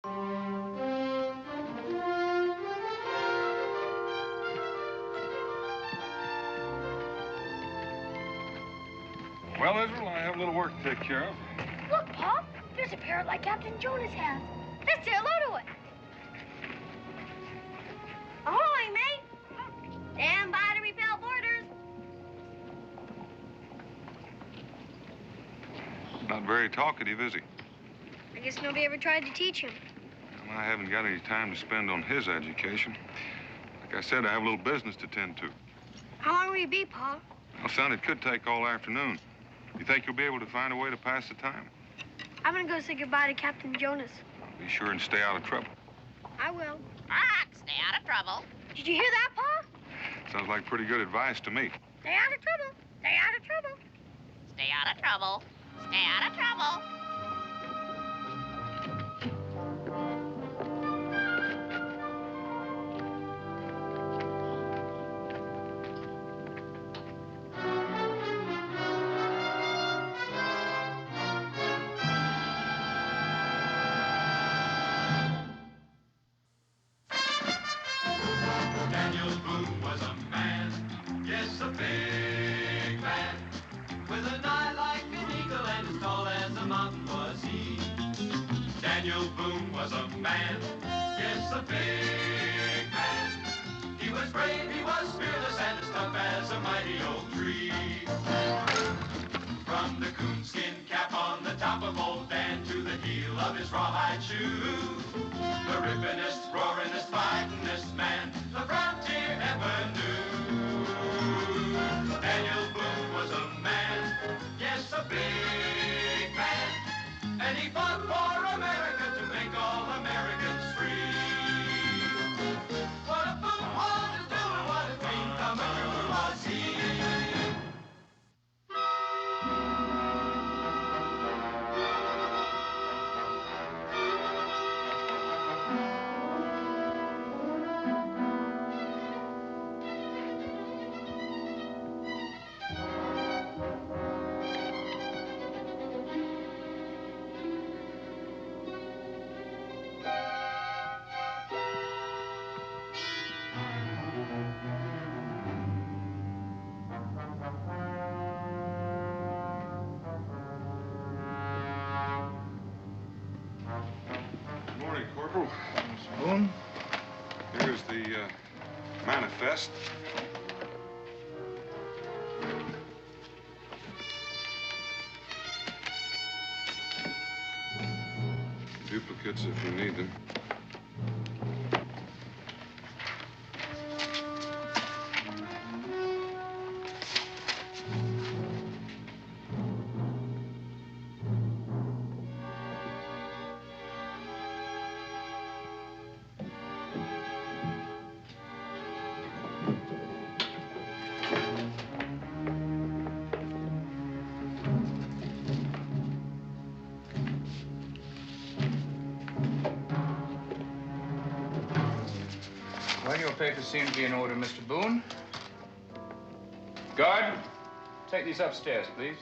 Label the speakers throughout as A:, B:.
A: Well, Israel, I have a little work to take care of.
B: Look, Pop. There's a parrot like Captain Jonas has. Let's say hello to it. Ahoy, mate. Stand by to repel boarders.
A: Not very talkative, is he?
B: I guess nobody ever tried to teach him.
A: Well, I haven't got any time to spend on his education. Like I said, I have a little business to tend to.
B: How long will you be, Pa?
A: Well, son, it could take all afternoon. You think you'll be able to find a way to pass the time?
B: I'm gonna go say goodbye to Captain Jonas.
A: Be sure and stay out of trouble.
B: I will.
C: Stay out of trouble.
B: Did you hear that, Pa?
A: Sounds like pretty good advice to me.
B: Stay out of trouble. Stay out of trouble.
C: Stay out of trouble. Stay out of trouble.
D: Boone was a man, yes, a big man, with an eye like an eagle and as tall as a mountain was he. Daniel Boone was a man, yes, a big man. He was brave, he was fearless, and as tough as a mighty oak tree. From the coonskin cap on the top of old Dan to the heel of his rawhide shoe, the rippin'est, roaring'est, fighting'est man the frontier ever knew. Daniel Boone was a man, yes, a big man, and he fought for America to make all Americans free. What a Boone wanted to do and what a dream come true was he.
A: Good morning, Corporal.
E: Mr. Boone?
A: Here's the manifest. Duplicates if you need them.
E: Well, your papers seem to be in order, Mr. Boone. Guard, take these upstairs, please.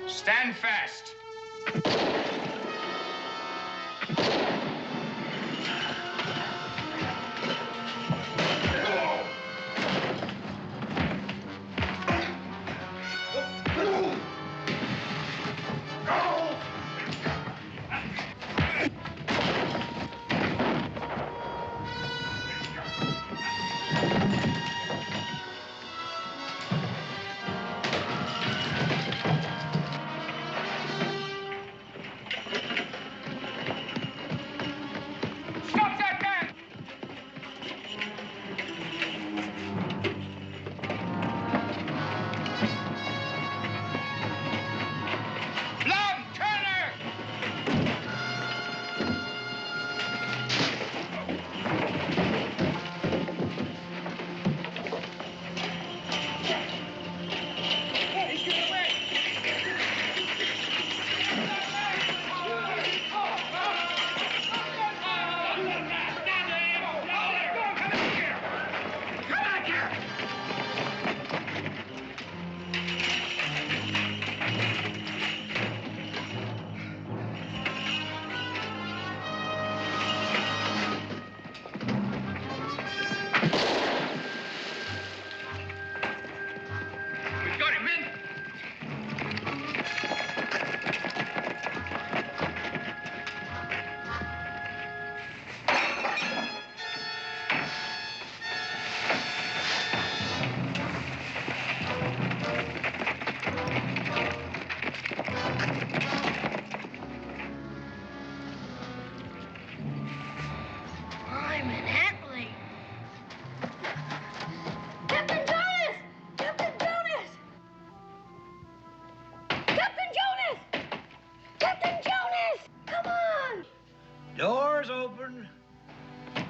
E: Stand fast.
F: Doors open.
C: Ahoy,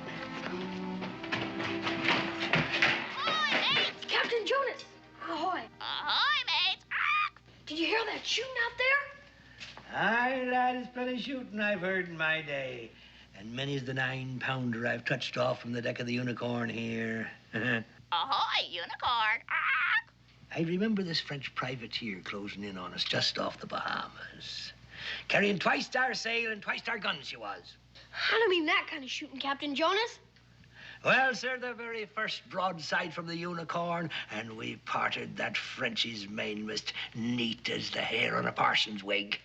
C: mates!
B: It's Captain Jonas. Ahoy.
C: Ahoy, mates! Ah!
B: Did you hear that shooting out there?
F: Aye, lad, it's plenty shooting I've heard in my day. And many's the 9-pounder I've touched off from the deck of the Unicorn here.
C: Ahoy, unicorn! Ah!
F: I remember this French privateer closing in on us just off the Bahamas. Carrying twice-star sail and twice-star guns she was.
B: I don't mean that kind of shooting, Captain Jonas.
F: Well, sir, the very first broadside from the Unicorn, and we parted that Frenchie's mainmast neat as the hair on a parson's wig.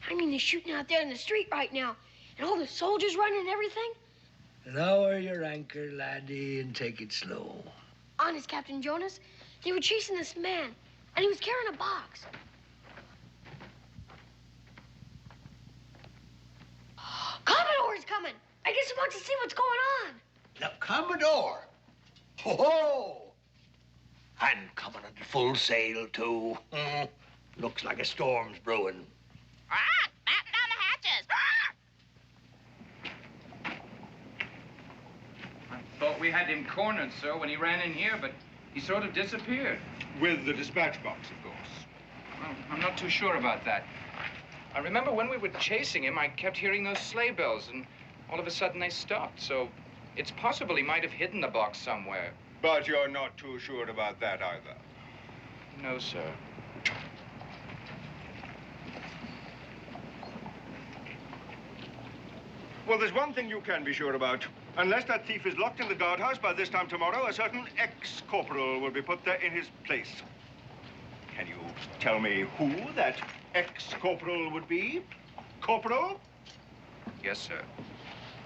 B: I mean the shooting out there in the street right now. And all the soldiers running and everything.
F: Lower your anchor, laddie, and take it slow.
B: Honest, Captain Jonas, they were chasing this man, and he was carrying a box. Commodore's coming. I guess he wants to see what's going on.
F: Now, Commodore. Ho-ho! I'm coming under full sail, too. Looks like a storm's brewing.
C: Ah! Batten down the hatches! Ah!
E: I thought we had him cornered, sir, when he ran in here, but he sort of disappeared.
A: With the dispatch box, of course.
E: Well, I'm not too sure about that. I remember when we were chasing him, I kept hearing those sleigh bells, and all of a sudden they stopped. So it's possible he might have hidden the box somewhere.
A: But you're not too sure about that either.
E: No, sir.
A: Well, there's one thing you can be sure about. Unless that thief is locked in the guardhouse by this time tomorrow, a certain ex-corporal will be put there in his place. Can you tell me who that ex-corporal would be? Corporal?
E: Yes, sir.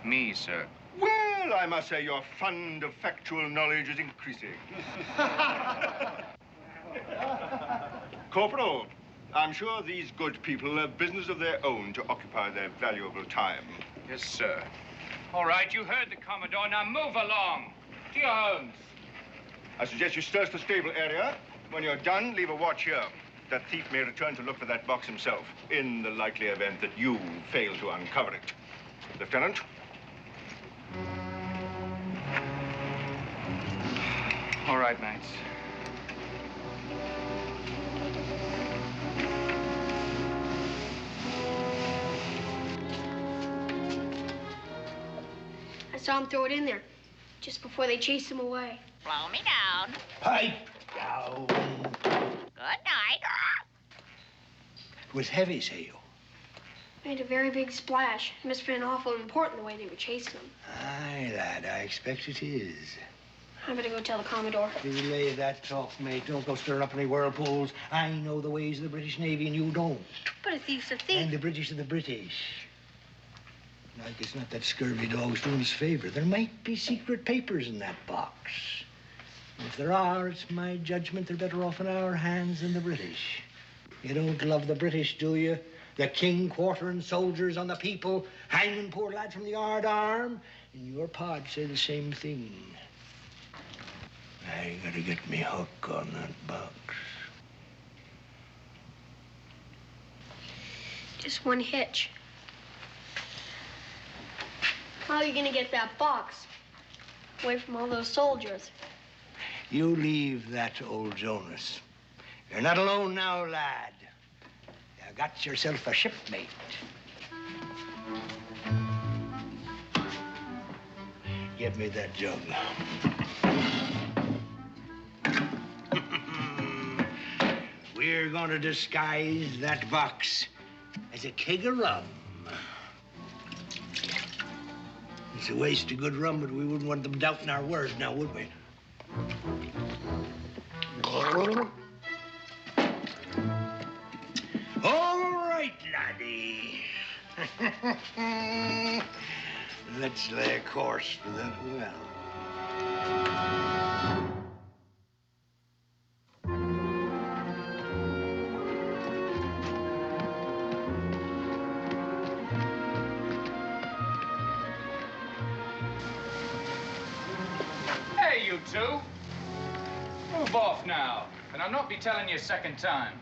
E: Me, sir.
A: Well, I must say your fund of factual knowledge is increasing. Corporal, I'm sure these good people have business of their own to occupy their valuable time.
E: Yes, sir. All right, you heard the Commodore. Now move along. To your homes.
A: I suggest you search the stable area. When you're done, leave a watch here. That thief may return to look for that box himself, in the likely event that you fail to uncover it. Lieutenant?
E: All right, mates.
B: I saw him throw it in there just before they chased him away.
C: Blow me down.
F: Pipe down.
C: Good night. Ah!
F: It was heavy, say you.
B: Made a very big splash. It must have been awful important the way they were chasing him.
F: Aye, lad, I expect it is.
B: I better go tell the Commodore.
F: Relay that talk, mate. Don't go stirring up any whirlpools. I know the ways of the British Navy, and you don't.
B: But a thief's a
F: And
B: thief.
F: the British are the British. Like it's not that scurvy dog's doing us a favor. There might be secret papers in that box. And if there are, it's my judgment they're better off in our hands than the British. You don't love the British, do you? The king quartering soldiers on the people, hanging poor lads from the yard arm. And your pod'd say the same thing. I gotta get me hook on that box.
B: Just one hitch. How are you gonna get that box away from all those soldiers?
F: You leave that to old Jonas. You're not alone now, lad. You got yourself a shipmate. Give me that jug. We're going to disguise that box as a keg of rum. It's a waste of good rum, but we wouldn't want them doubting our word now, would we? All right, laddie. Let's lay a course for that well.
E: Hey, you two. Move off now, and I'll not be telling you a second time.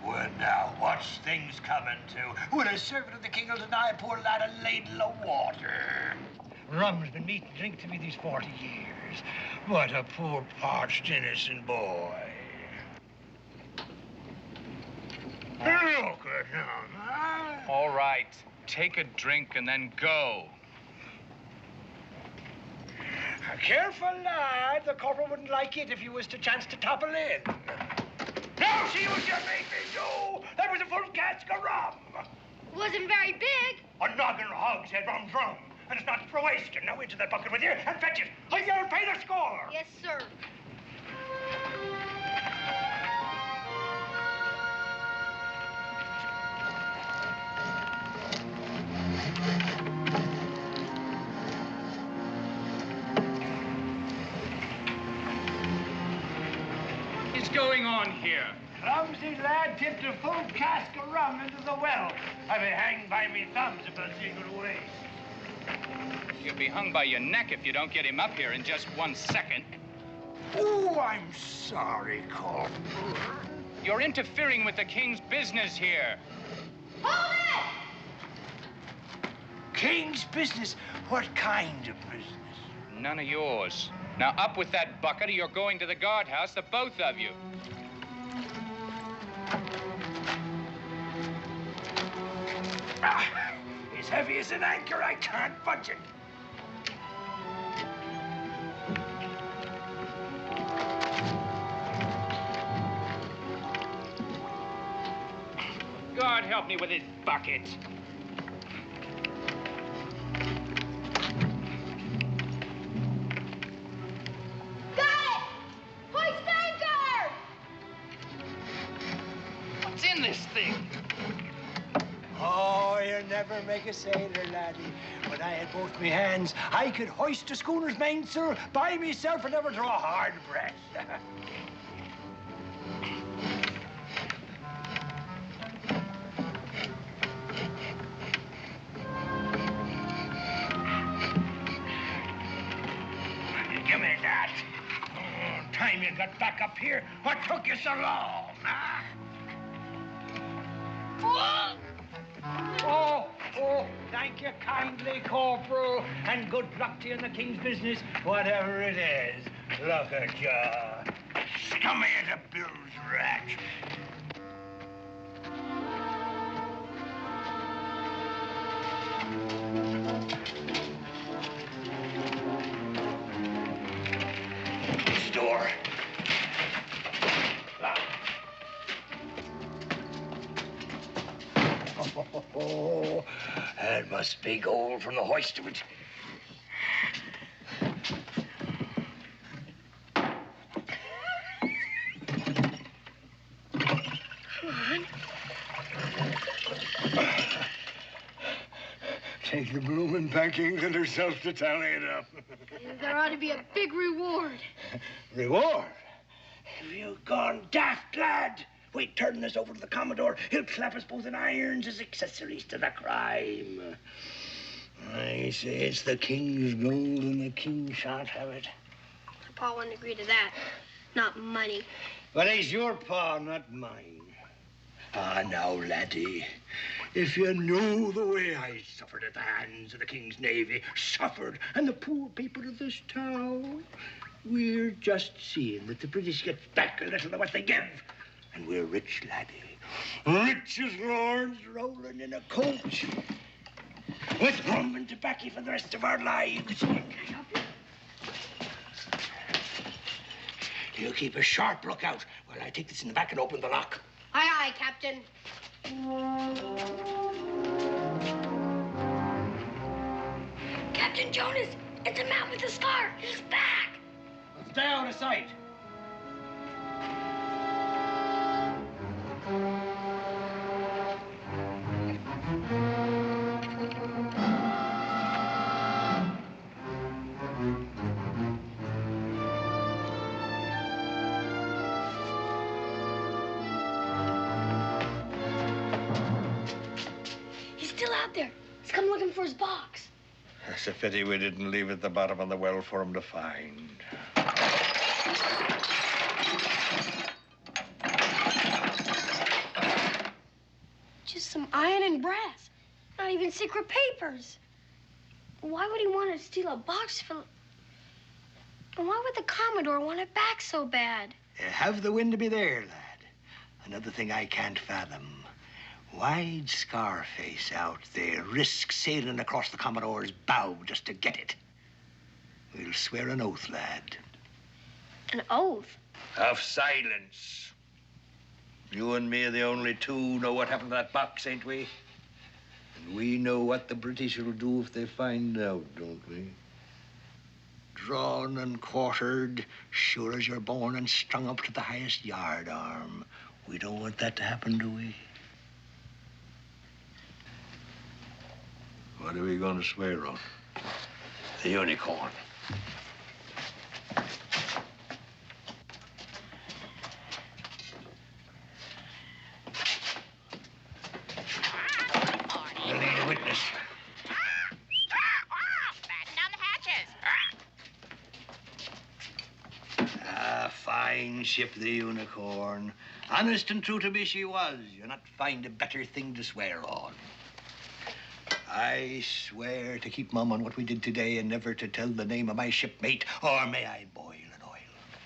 F: Well, now, what's things coming to? When a servant of the king will deny a poor lad a ladle of water. Rum's been meat and drink to me these 40 years. What a poor, parched, innocent boy. Look at him, huh?
E: All right. Take a drink and then go.
F: Careful, lad. The corporal wouldn't like it if you was to chance to topple in. Now see what you made me do! That was a full cask of rum!
B: Wasn't very big.
F: A noggin of hogshead rum's rum, and it's not for wasting. Now into the bucket with you and fetch it, or you'll pay the score!
B: Yes, sir.
E: What's going on here?
F: Clumsy lad tipped a full cask of rum into the well. I'll be hanged by me thumbs if I see it go to waste.
E: You'll be hung by your neck if you don't get him up here in just 1 second.
F: Oh, I'm sorry, Corporal.
E: You're interfering with the king's business here.
B: Hold it!
F: King's business? What kind of business?
E: None of yours. Now up with that bucket or you're going to the guardhouse, the both of you.
F: As heavy as an anchor, I can't budge it.
E: God help me with this bucket.
B: Got it! Hoist anchor!
E: What's in this thing?
F: Oh, you'll never make a sailor, laddie. When I had both me hands, I could hoist a schooner's mainsail by myself and never draw a hard breath. Give me that. Oh, time you got back up here, what took you so long, huh? Oh, thank you kindly, Corporal. And good luck to you in the king's business, whatever it is. Look at you. Scummy as a bill's rat. Door. Oh, that must be gold from the hoist of it.
B: Come on.
F: Take the bloomin' packings and herself to tally it up.
B: There ought to be a big reward.
F: Reward? Have you gone daft, lad? Wait, turn this over to the Commodore. He'll clap us both in irons as accessories to the crime. I say it's the king's gold and the king shan't have it.
B: Pa wouldn't agree to that. Not money.
F: But he's your pa, not mine. Ah, now, laddie, if you knew the way I suffered at the hands of the king's navy, suffered, and the poor people of this town, we're just seeing that the British get back a little of what they give. And we're rich, laddie. Rich as lords rolling in a coach. With rum and tobacco for the rest of our lives. You keep a sharp lookout while I take this in the back and open the lock.
B: Aye, aye, Captain. Captain Jonas, it's a man with a scar. He's back.
F: Stay out of sight.
B: He's still out there. He's come looking for his box.
A: It's a pity we didn't leave it at the bottom of the well for him to find.
B: Just some iron and brass. Not even secret papers. Why would he want to steal a box full? And why would the Commodore want it back so bad?
F: Have the wind to be there, lad. Another thing I can't fathom. Why'd Scarface out there risk sailing across the Commodore's bow just to get it? We'll swear an oath, lad.
B: An oath?
F: Of silence. You and me are the only two know what happened to that box, ain't we? And we know what the British will do if they find out, don't we? Drawn and quartered, sure as you're born, and strung up to the highest yard arm. We don't want that to happen, do we? What are we going to swear on? The unicorn. We'll need a witness.
C: Batten down the hatches.
F: Ah, fine ship, the unicorn. Honest and true to me she was. You'll not find a better thing to swear on. I swear to keep mum on what we did today and never to tell the name of my shipmate, or may I boil in oil.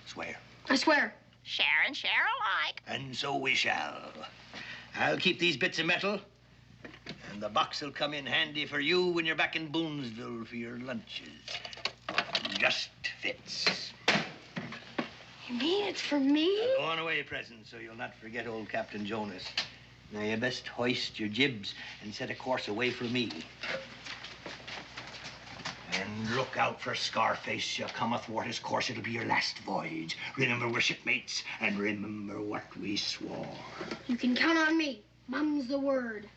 F: Swear.
B: I swear.
C: Share and share alike.
F: And so we shall. I'll keep these bits of metal, and the box will come in handy for you when you're back in Boonesville for your lunches. Just fits.
B: You mean it's for me?
F: Go on away, present, so you'll not forget old Captain Jonas. Now, you best hoist your jibs and set a course away from me. And look out for Scarface. You come athwart his course, it'll be your last voyage. Remember, we're shipmates, and remember what we swore.
B: You can count on me. Mum's the word.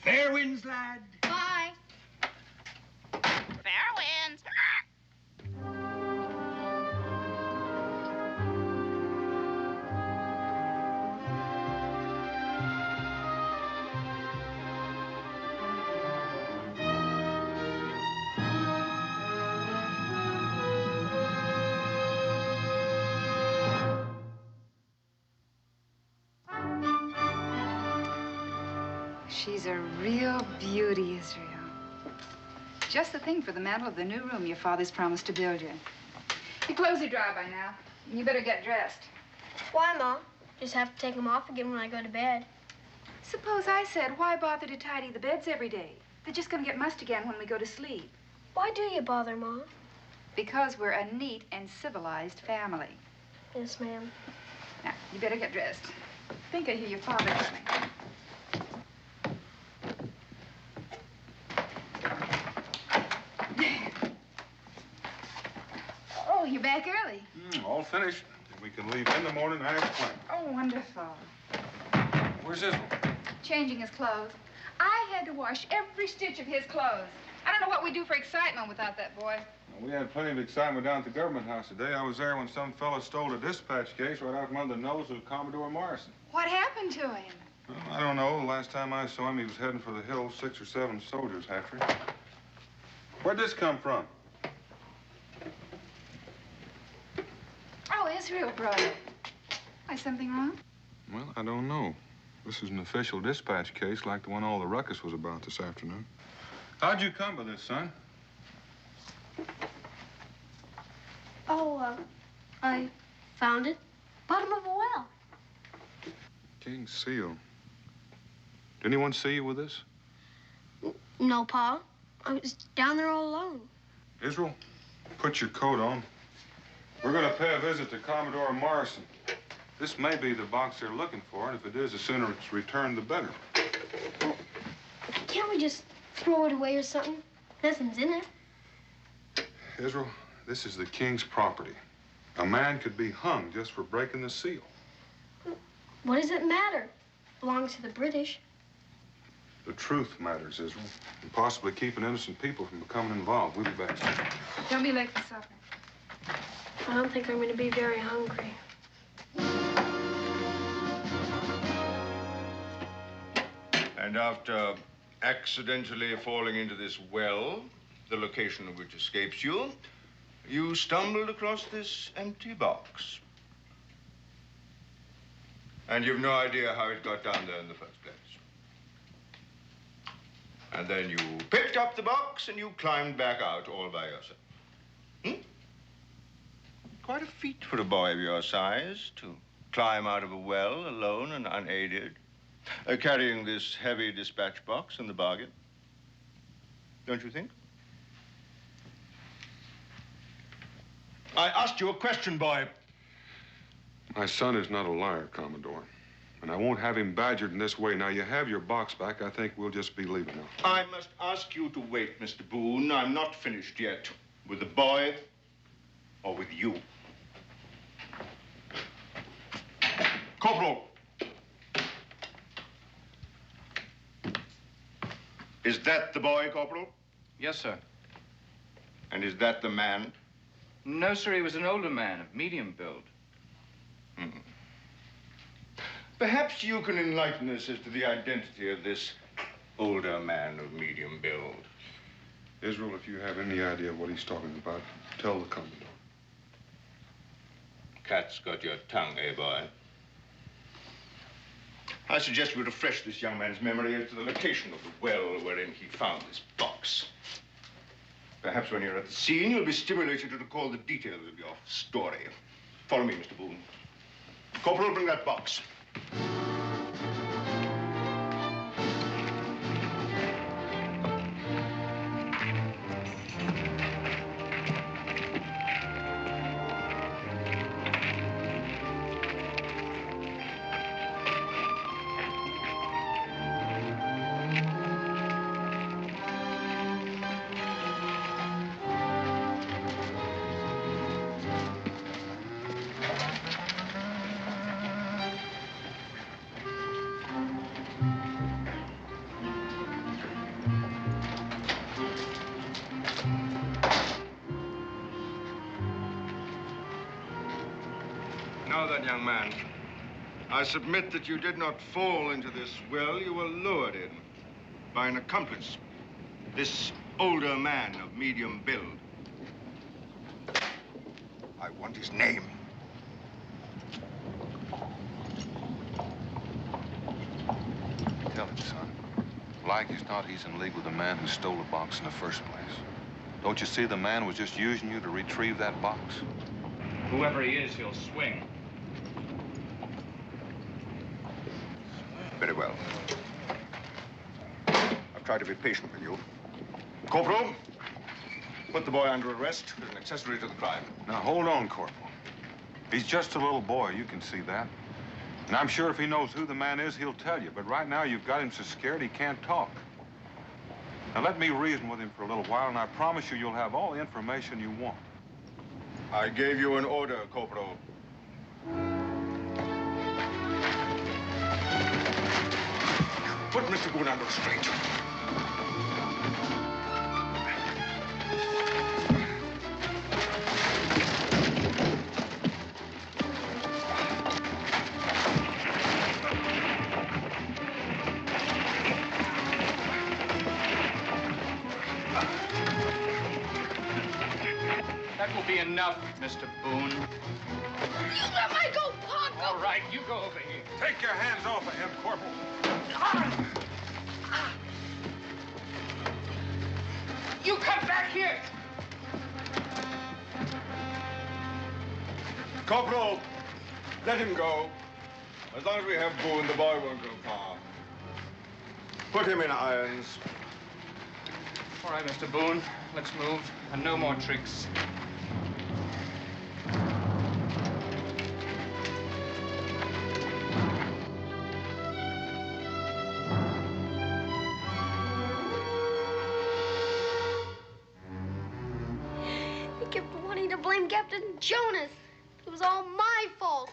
F: Fair winds, lad.
B: Bye.
C: Fair winds.
G: She's a real beauty, Israel. Just the thing for the mantel of the new room your father's promised to build you. Your clothes are dry by now. You better get dressed.
B: Why, Ma? Just have to take them off again when I go to bed.
G: Suppose I said, why bother to tidy the beds every day? They're just gonna get mussed again when we go to sleep.
B: Why do you bother, Ma?
G: Because we're a neat and civilized family.
B: Yes, ma'am.
G: Now, you better get dressed. I think I hear your father coming. Oh, you're back early.
H: All finished. We can leave in the morning as planned.
G: Oh, wonderful.
H: Where's Israel?
G: Changing his clothes. I had to wash every stitch of his clothes. I don't know what we'd do for excitement without that boy.
H: We had plenty of excitement down at the government house today. I was there when some fella stole a dispatch case right out from under the nose of Commodore Morrison.
G: What happened to him?
H: Well, I don't know. The last time I saw him, he was heading for the hills, 6 or 7 soldiers after him. Where'd this come from?
G: Oh, Israel brought it. Why, something wrong?
H: Well, I don't know. This is an official dispatch case like the one all the ruckus was about this afternoon. How'd you come by this, son?
B: Oh, I found it. Bottom of a well.
H: King's seal. Did anyone see you with this?
B: No, Pa. I was down there all alone.
H: Israel, put your coat on. We're going to pay a visit to Commodore Morrison. This may be the box they're looking for, and if it is, the sooner it's returned, the better.
B: Well, can't we just throw it away or something? Nothing's in it.
H: Israel, this is the king's property. A man could be hung just for breaking the seal.
B: What does it matter? It belongs to the British.
H: The truth matters, Israel, and possibly keeping innocent people from becoming involved. We'll be back soon.
G: Don't be late for supper.
B: I don't think I'm going to be very hungry.
A: And after accidentally falling into this well, the location of which escapes you, you stumbled across this empty box. And you've no idea how it got down there in the first place. And then you picked up the box and you climbed back out all by yourself. Quite a feat for a boy of your size to climb out of a well alone and unaided, carrying this heavy dispatch box in the bargain. Don't you think? I asked you a question, boy.
H: My son is not a liar, Commodore. And I won't have him badgered in this way. Now, you have your box back. I think we'll just be leaving now.
A: I must ask you to wait, Mr. Boone. I'm not finished yet with the boy or with you. Corporal. Is that the boy, Corporal?
E: Yes, sir.
A: And is that the man?
E: No, sir, he was an older man of medium build.
A: Perhaps you can enlighten us as to the identity of this older man of medium build.
H: Israel, if you have any idea what he's talking about, tell the Commodore.
A: Cat's got your tongue, eh, boy? I suggest we refresh this young man's memory as to the location of the well wherein he found this box. Perhaps when you're at the scene, you'll be stimulated to recall the details of your story. Follow me, Mr. Boone. Corporal, bring that box. Now then, young man, I submit that you did not fall into this well. You were lured in by an accomplice, this older man of medium build. I want his name.
H: Tell him, son. Like as not, he's in league with the man who stole the box in the first place. Don't you see the man was just using you to retrieve that box?
E: Whoever he is, he'll swing.
A: Very well. I've tried to be patient with you. Corporal, put the boy under arrest as an accessory to the crime.
H: Now, hold on, Corporal. He's just a little boy, you can see that. And I'm sure if he knows who the man is, he'll tell you. But right now, you've got him so scared he can't talk. Now, let me reason with him for a little while, and I promise you, you'll have all the information you want.
A: I gave you an order, Corporal. Put Mr. Boone under restraint.
E: That will be enough, Mr. Boone.
B: You let me go, punk!
E: All right, you go over here.
H: Take your hands off of him, Corporal.
E: You come back here!
A: Corporal, let him go. As long as we have Boone, the boy won't go far. Put him in irons.
E: All right, Mr. Boone, let's move. And no more tricks.
B: He kept wanting to blame Captain Jonas. It was all my fault.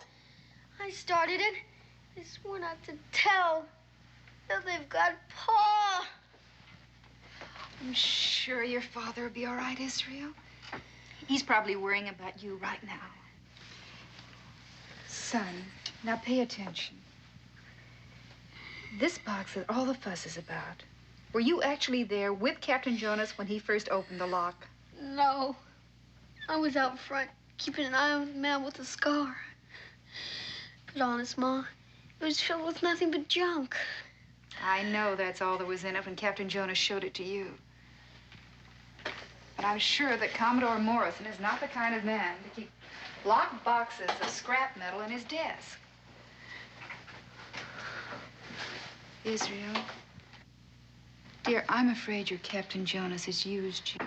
B: I started it. I swore not to tell. Now they've got Pa.
G: I'm sure your father will be all right, Israel. He's probably worrying about you right now. Son, now pay attention. This box that all the fuss is about, were you actually there with Captain Jonas when he first opened the lock?
B: No. I was out front, keeping an eye on the man with the scar. But honest, Ma, it was filled with nothing but junk.
G: I know that's all there was in it when Captain Jonas showed it to you. But I'm sure that Commodore Morrison is not the kind of man to keep locked boxes of scrap metal in his desk. Israel, dear, I'm afraid your Captain Jonas has used you.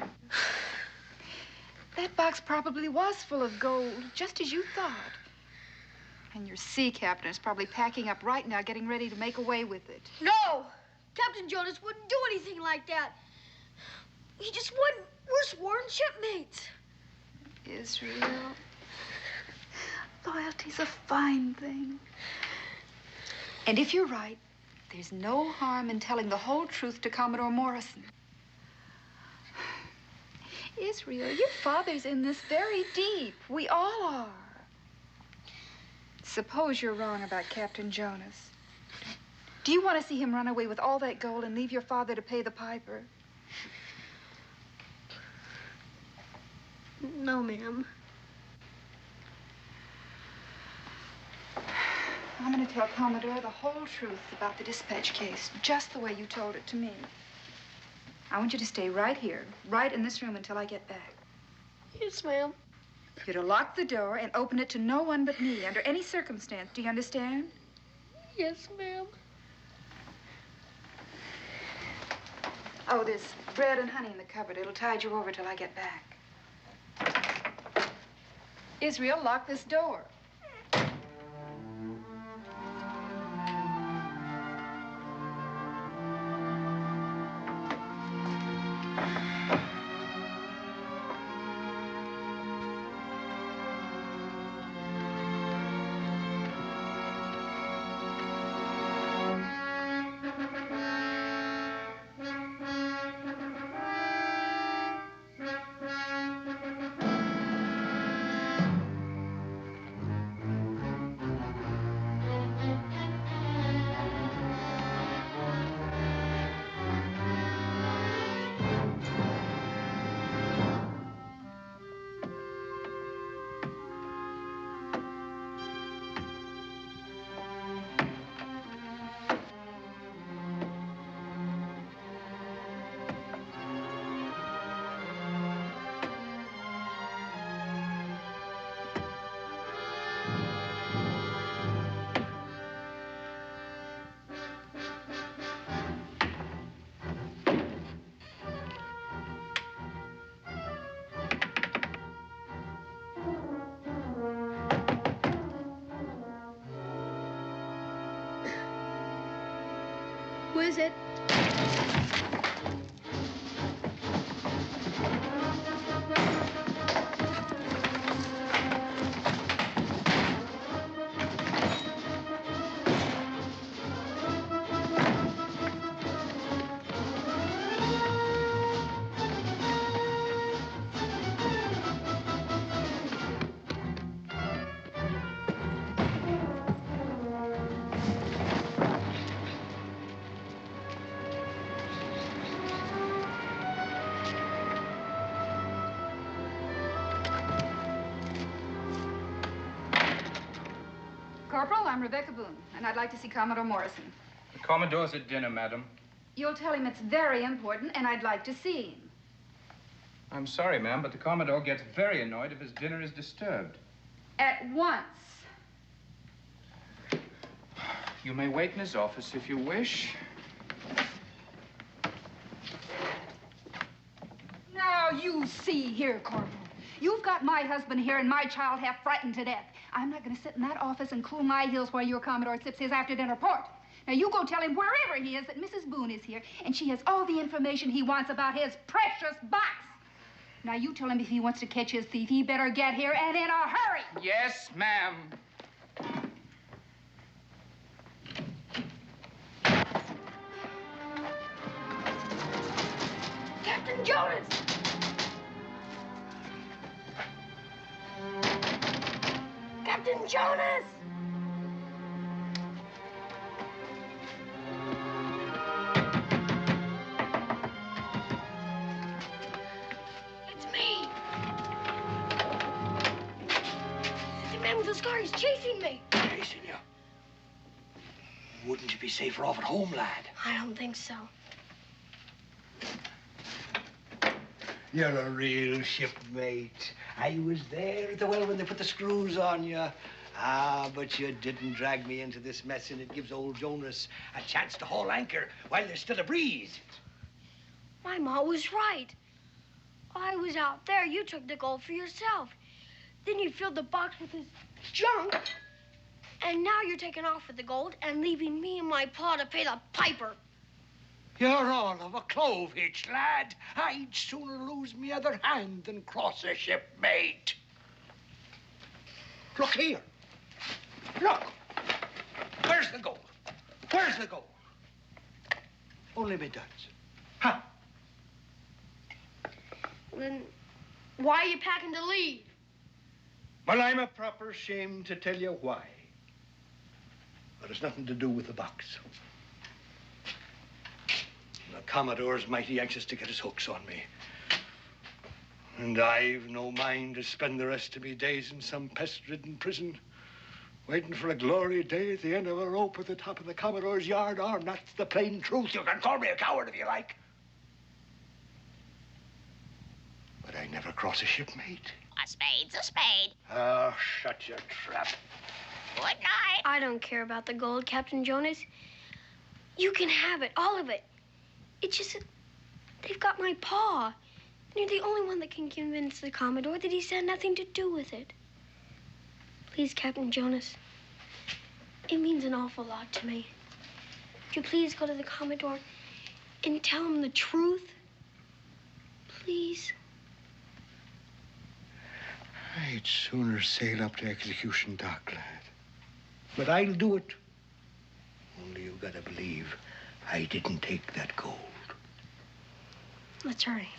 G: That box probably was full of gold, just as you thought. And your sea captain is probably packing up right now, getting ready to make away with it.
B: No! Captain Jonas wouldn't do anything like that. He just wouldn't. We're sworn shipmates.
G: Israel, loyalty's a fine thing. And if you're right, there's no harm in telling the whole truth to Commodore Morrison. Israel, your father's in this very deep. We all are. Suppose you're wrong about Captain Jonas. Do you want to see him run away with all that gold and leave your father to pay the piper?
B: No, ma'am.
G: I'm going to tell Commodore the whole truth about the dispatch case, just the way you told it to me. I want you to stay right here, right in this room until I get back.
B: Yes, ma'am.
G: You're to lock the door and open it to no one but me under any circumstance. Do you understand?
B: Yes, ma'am.
G: Oh, there's bread and honey in the cupboard. It'll tide you over till I get back. Israel, lock this door.
B: Who is it?
G: Corporal, I'm Rebecca Boone, and I'd like to see Commodore Morrison.
E: The Commodore's at dinner, madam.
G: You'll tell him it's very important, and I'd like to see him.
E: I'm sorry, ma'am, but the Commodore gets very annoyed if his dinner is disturbed.
G: At once.
E: You may wait in his office if you wish.
G: Now, you see here, Corporal. You've got my husband here and my child half frightened to death. I'm not going to sit in that office and cool my heels while your Commodore sips his after-dinner port. Now, you go tell him wherever he is that Mrs. Boone is here, and she has all the information he wants about his precious box. Now, you tell him if he wants to catch his thief, he better get here and in a hurry.
E: Yes, ma'am.
B: Captain Jonas! Captain Jonas! It's me. The man with the scar is chasing me.
F: Chasing you. Wouldn't you be safer off at home, lad?
B: I don't think so.
F: You're a real shipmate. I was there at the well when they put the screws on you. Ah, but you didn't drag me into this mess, and it gives old Jonas a chance to haul anchor while there's still a breeze.
B: My ma was right. I was out there. You took the gold for yourself. Then you filled the box with this junk. And now you're taking off with the gold and leaving me and my pa to pay the piper.
F: You're all of a clove hitch, lad. I'd sooner lose me other hand than cross a shipmate. Look here. Look. Where's the gold? Where's the gold? Only me duds. Huh?
B: Then why are you packing to leave?
F: Well, I'm a proper shame to tell you why. But it's nothing to do with the box. The Commodore's mighty anxious to get his hooks on me. And I've no mind to spend the rest of me days in some pest-ridden prison, waiting for a glory day at the end of a rope at the top of the Commodore's yard arm. That's the plain truth. You can call me a coward if you like. But I never cross a shipmate.
C: A spade's a spade.
F: Oh, shut your trap.
C: Good night.
B: I don't care about the gold, Captain Jonas. You can have it, all of it. It's just that they've got my paw. And you're the only one that can convince the Commodore that he's had nothing to do with it. Please, Captain Jonas. It means an awful lot to me. Would you please go to the Commodore and tell him the truth? Please.
F: I'd sooner sail up to execution dock, lad. But I'll do it. Only you gotta believe I didn't take that gold.
B: Let's hurry.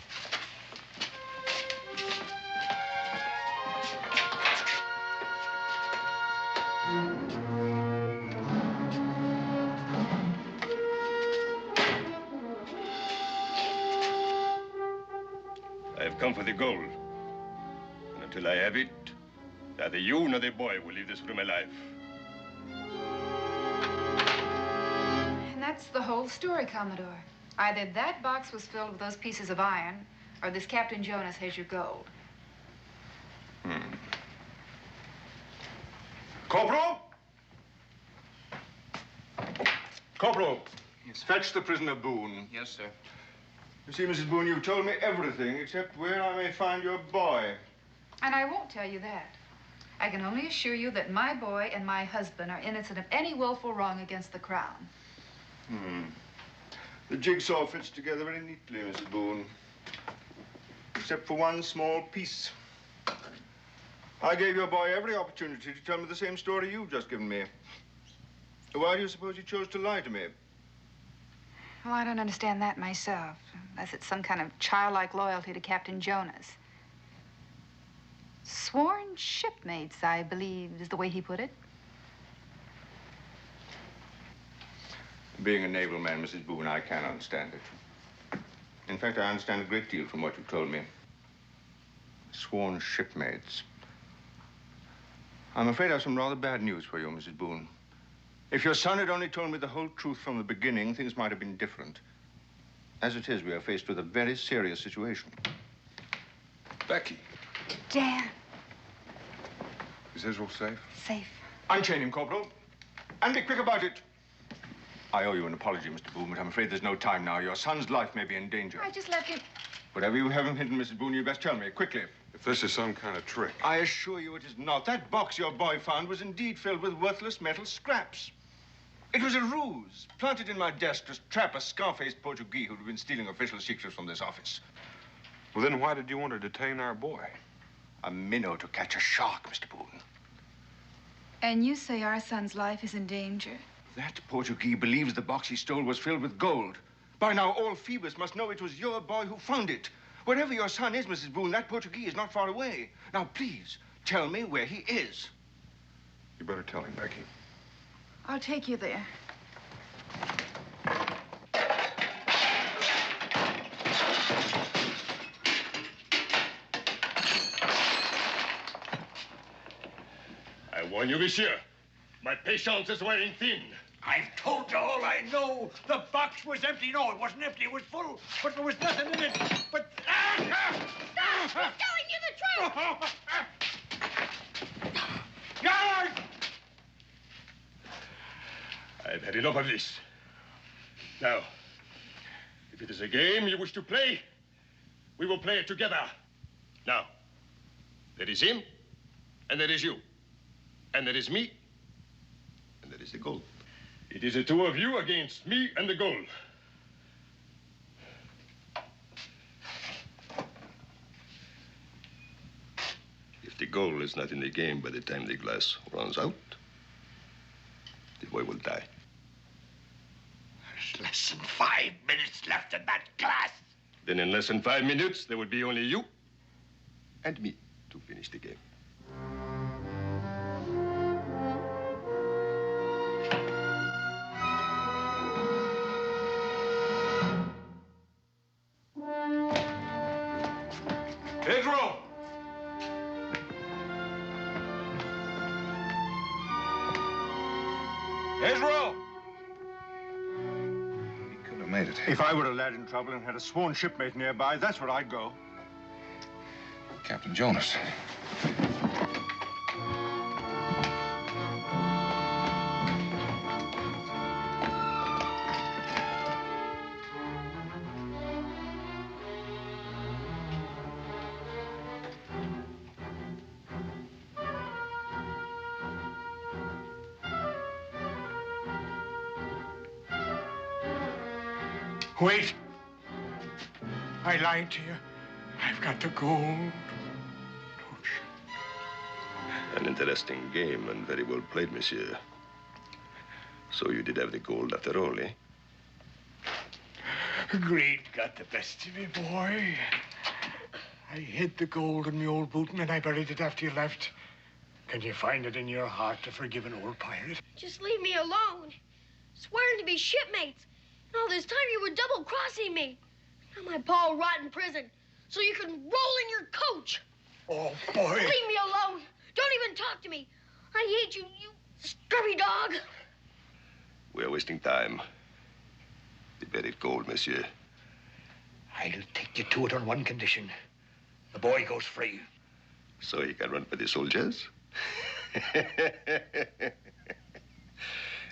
A: I've come for the gold. And until I have it, neither you nor the boy will leave this room alive.
G: And that's the whole story, Commodore. Either that box was filled with those pieces of iron, or this Captain Jonas has your gold.
A: Corporal! Corporal! Yes. Fetch the prisoner Boone.
E: Yes, sir.
A: You see, Mrs. Boone, you told me everything except where I may find your boy.
G: And I won't tell you that. I can only assure you that my boy and my husband are innocent of any willful wrong against the Crown.
A: The jigsaw fits together very neatly, Mrs. Boone. Except for one small piece. I gave your boy every opportunity to tell me the same story you've just given me. Why do you suppose he chose to lie to me?
G: Well, I don't understand that myself, unless it's some kind of childlike loyalty to Captain Jonas. Sworn shipmates, I believe, is the way he put it.
A: Being a naval man, Mrs. Boone, I can understand it. In fact, I understand a great deal from what you've told me. Sworn shipmates. I'm afraid I have some rather bad news for you, Mrs. Boone. If your son had only told me the whole truth from the beginning, things might have been different. As it is, we are faced with a very serious situation.
H: Becky,
G: Dan.
H: is Israel safe?
G: Safe.
A: Unchain him, Corporal. And be quick about it. I owe you an apology, Mr. Boone, but I'm afraid there's no time now. Your son's life may be in danger.
G: I just left him.
A: Whatever you have him hidden, Mrs. Boone, you best tell me, quickly.
H: If this is some kind of trick.
A: I assure you it is not. That box your boy found was indeed filled with worthless metal scraps. It was a ruse, planted in my desk to trap a scar-faced Portuguese who'd been stealing official secrets from this office.
H: Well, then why did you want to detain our boy?
A: A minnow to catch a shark, Mr. Boone.
G: And you say our son's life is in danger?
A: That Portuguese believes the box he stole was filled with gold. By now, all Phoebus must know it was your boy who found it. Wherever your son is, Mrs. Boone, that Portuguese is not far away. Now, please, tell me where he is.
H: You better tell him, Becky.
G: I'll take you there.
I: I warn you, monsieur. My patience is wearing thin.
F: I've told you all I know. The box was empty. No, it wasn't empty. It was full, but there was nothing in it. But...
B: Stop! He's telling you the truth!
F: Guard!
A: I've had enough of this. Now, if it is a game you wish to play, we will play it together. Now, there is him, and there is you, and there is me, and there is the gold. It is the two of you against me and the gold. If the gold is not in the game by the time the glass runs out, the boy will die.
F: There's less than 5 minutes left in that glass.
A: Then in less than 5 minutes, there will be only you and me to finish the game. Pedro! Pedro!
H: He could have made it.
A: If I were a lad in trouble and had a sworn shipmate nearby, that's where I'd go.
H: Captain Jonas.
F: Wait. I lied to you. I've got the gold. Don't you?
A: An interesting game and very well played, monsieur. So you did have the gold after all, eh?
F: Greed got the best of me, boy. I hid the gold in the old boot and I buried it after you left. Can you find it in your heart to forgive an old pirate?
B: Just leave me alone. Swearing to be shipmates. And all this time you were double-crossing me. Now my pa will rot in prison, so you can roll in your coach.
F: Oh, boy.
B: Leave me alone. Don't even talk to me. I hate you, you scurvy dog.
A: We're wasting time. The buried gold, monsieur.
F: I'll take you to it on one condition. The boy goes free.
A: So he can run for the soldiers?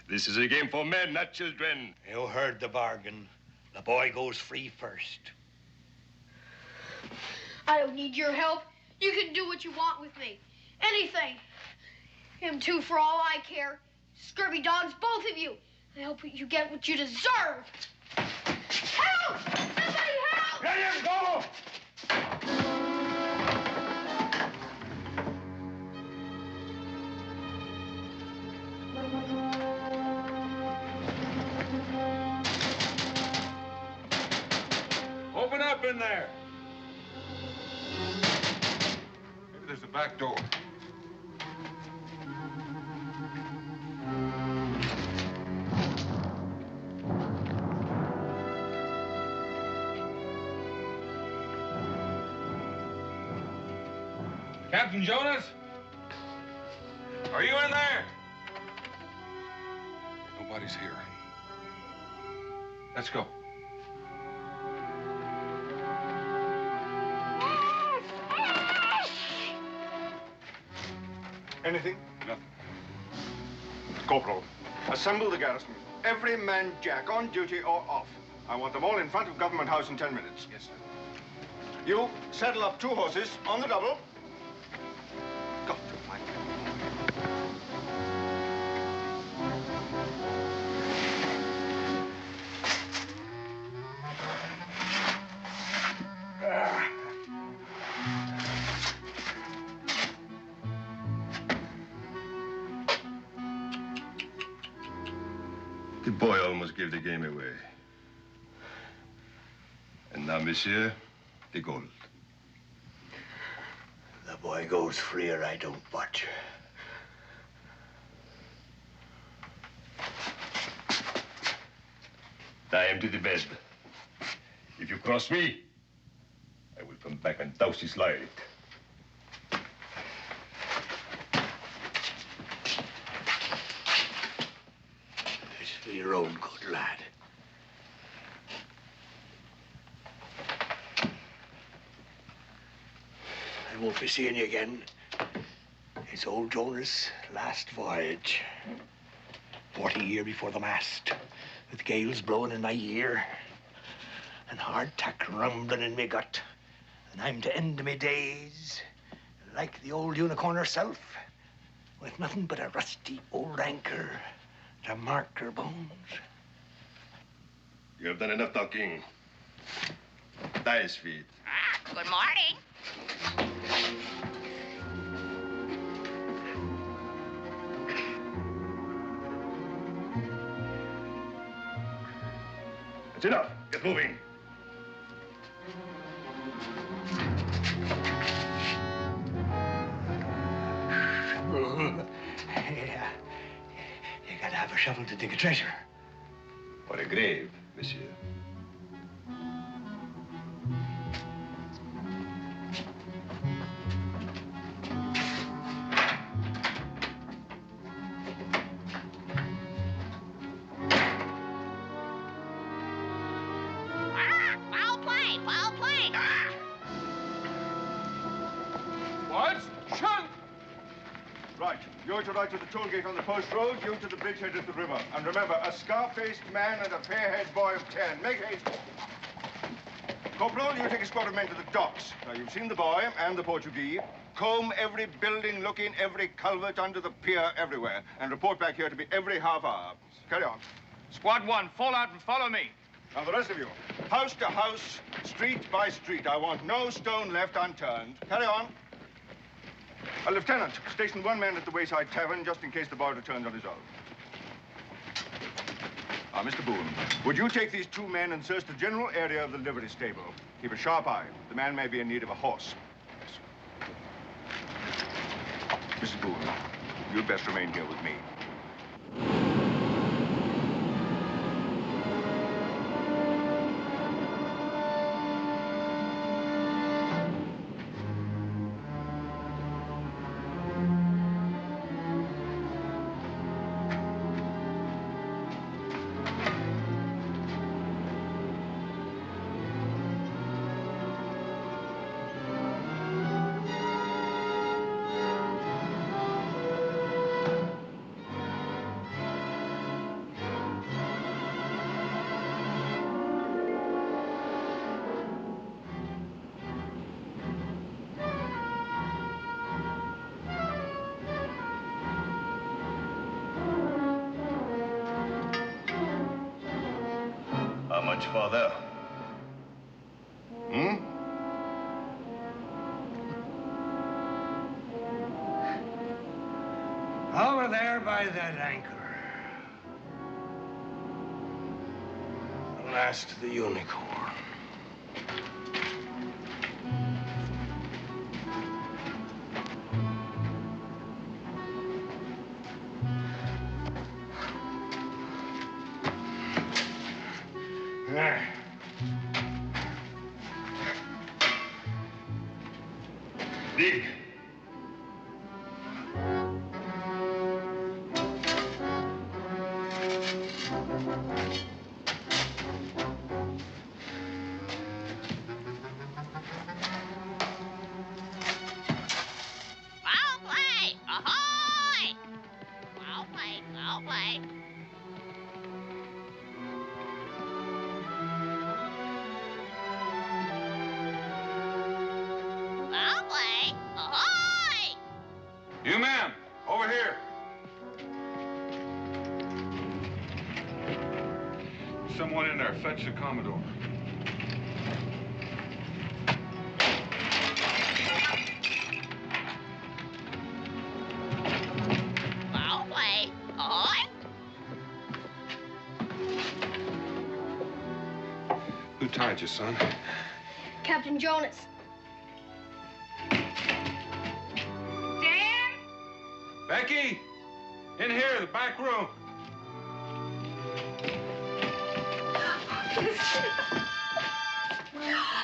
A: This is a game for men, not children.
F: You heard the bargain. The boy goes free first.
B: I don't need your help. You can do what you want with me. Anything. Him too, for all I care. Scurvy dogs, both of you. I hope you get what you deserve. Help! Somebody help!
F: Let him go!
H: Open up in there. Maybe there's a back door. Captain Jonas? Are you in there? Nobody's here. Let's go.
A: Anything?
H: Nothing.
A: Corporal, assemble the garrison. Every man jack, on duty or off. I want them all in front of Government House in 10 minutes.
H: Yes, sir.
A: You saddle up 2 horses on the double. Go to my... The boy almost gave the game away. And now, monsieur, the gold.
F: The boy goes free or I don't watch.
A: Tie him to the bed. If you cross me, I will come back and douse his light.
F: This your own good, lad. I won't be seeing you again. It's old Jonas' last voyage. 40 year before the mast, with gales blowing in my ear and hardtack rumbling in me gut. And I'm to end me days like the old unicorn herself, with nothing but a rusty old anchor to mark her bones.
I: You have done enough talking. Nice feet.
C: Good morning.
I: That's enough. Get moving.
F: Yeah. You gotta have a shovel to dig a treasure.
I: Or a grave, monsieur.
C: Well played, well played.
E: What? Shun!
A: Right. You're to ride to the toll gate on the post road, you to the bridgehead at the river. And remember, a scar-faced man and a fair-haired boy of 10. Make haste. Corporal, you take a squad of men to the docks. Now, you've seen the boy and the Portuguese. Comb every building, look in every culvert under the pier, everywhere. And report back here to me every half hour. Carry on.
E: Squad 1, fall out and follow me.
A: Now, the rest of you, house to house, street by street. I want no stone left unturned. Carry on. Lieutenant, station one man at the Wayside Tavern just in case the boy returns on his own. Mr. Boone, would you take these 2 men and search the general area of the livery stable? Keep a sharp eye. The man may be in need of a horse. Yes. Mrs. Boone, you'd best remain here with me.
I: Much farther.
F: Over there by that anchor. The last of the unicorn. There.
I: Dig.
C: Well played. Ahoy! Well played, well played. Well played. Ahoy!
H: You men, over here. Someone in there, fetch the Commodore.
C: Well played. Ahoy!
H: Who tied you, son?
B: Captain Jonas.
G: Dan?
H: Becky! In here, the back room.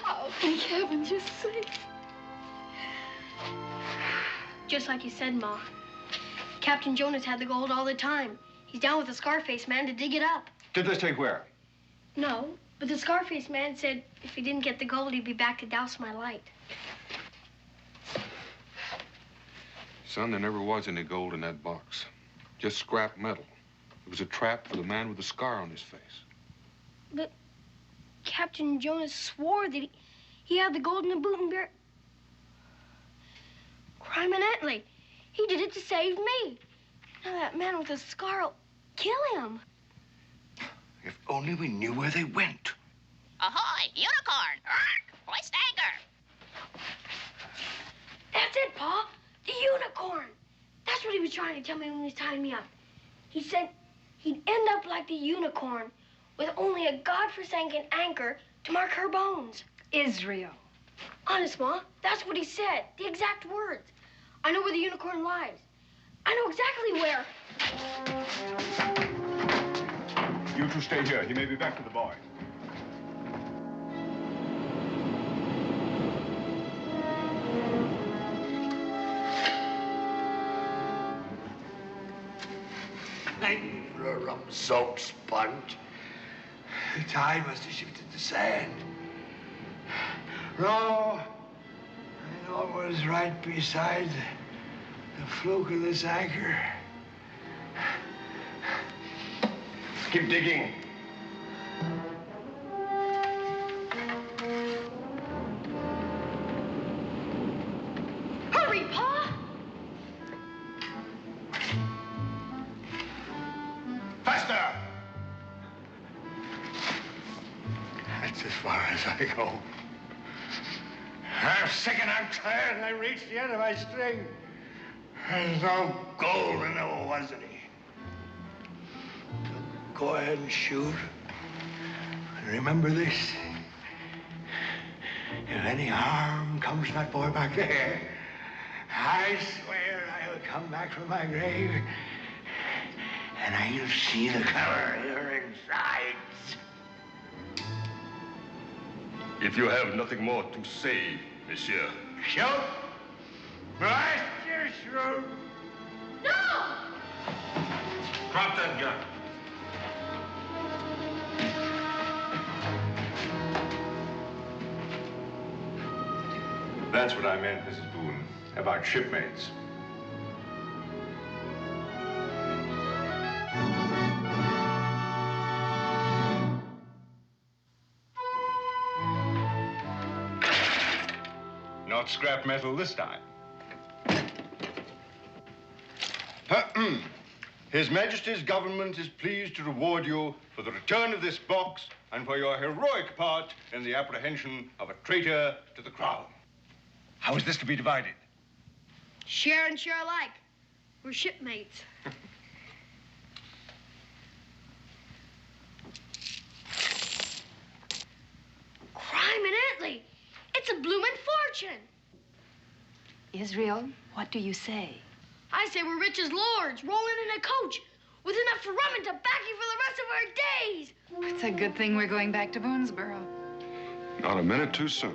B: Oh, thank heaven, you're safe. Just like you said, Ma. Captain Jonas had the gold all the time. He's down with the Scarface man to dig it up.
A: Did this take where?
B: No, but the Scarface man said if he didn't get the gold, he'd be back to douse my light.
H: Son, there never was any gold in that box. Just scrap metal. It was a trap for the man with the scar on his face.
B: But Captain Jonas swore that he had the gold in the boot and bear. Criminally. He did it to save me. Now that man with the scar will kill him.
F: If only we knew where they went.
C: Ahoy, unicorn! Hoist anchor!
B: That's it, Pa. The unicorn. That's what he was trying to tell me when he was tying me up. He said he'd end up like the unicorn with only a godforsaken anchor to mark her bones.
G: Israel.
B: Honest, Ma, that's what he said. The exact words. I know where the unicorn lies. I know exactly where.
A: You two stay here. He may be back with the boy.
F: Thank you for a rum-soaked sponge. The tide must have shifted the sand. No, I know it was right beside the fluke of this anchor.
A: Keep digging.
B: Hurry, Pa!
A: Faster!
F: That's as far as I go. I'm sick and I'm tired, and I reached the end of my string. There's no gold in there, was any. Go ahead and shoot. And remember this. If any harm comes to that boy back there, I swear I'll come back from my grave and I'll see the color of your insides.
I: If you have nothing more to say, monsieur.
F: Shoot? Blast your shoot!
B: No!
H: Drop that gun.
A: That's what I meant, Mrs. Boone, about shipmates. Not scrap metal this time. His Majesty's government is pleased to reward you for the return of this box and for your heroic part in the apprehension of a traitor to the crown. How is this to be divided?
B: Share and share alike. We're shipmates. Crime in Italy. It's a bloomin' fortune.
G: Israel, what do you say?
B: I say we're rich as lords, rolling in a coach with enough rum and tobacco for the rest of our days.
G: It's a good thing we're going back to Boonesboro.
H: Not a minute too soon.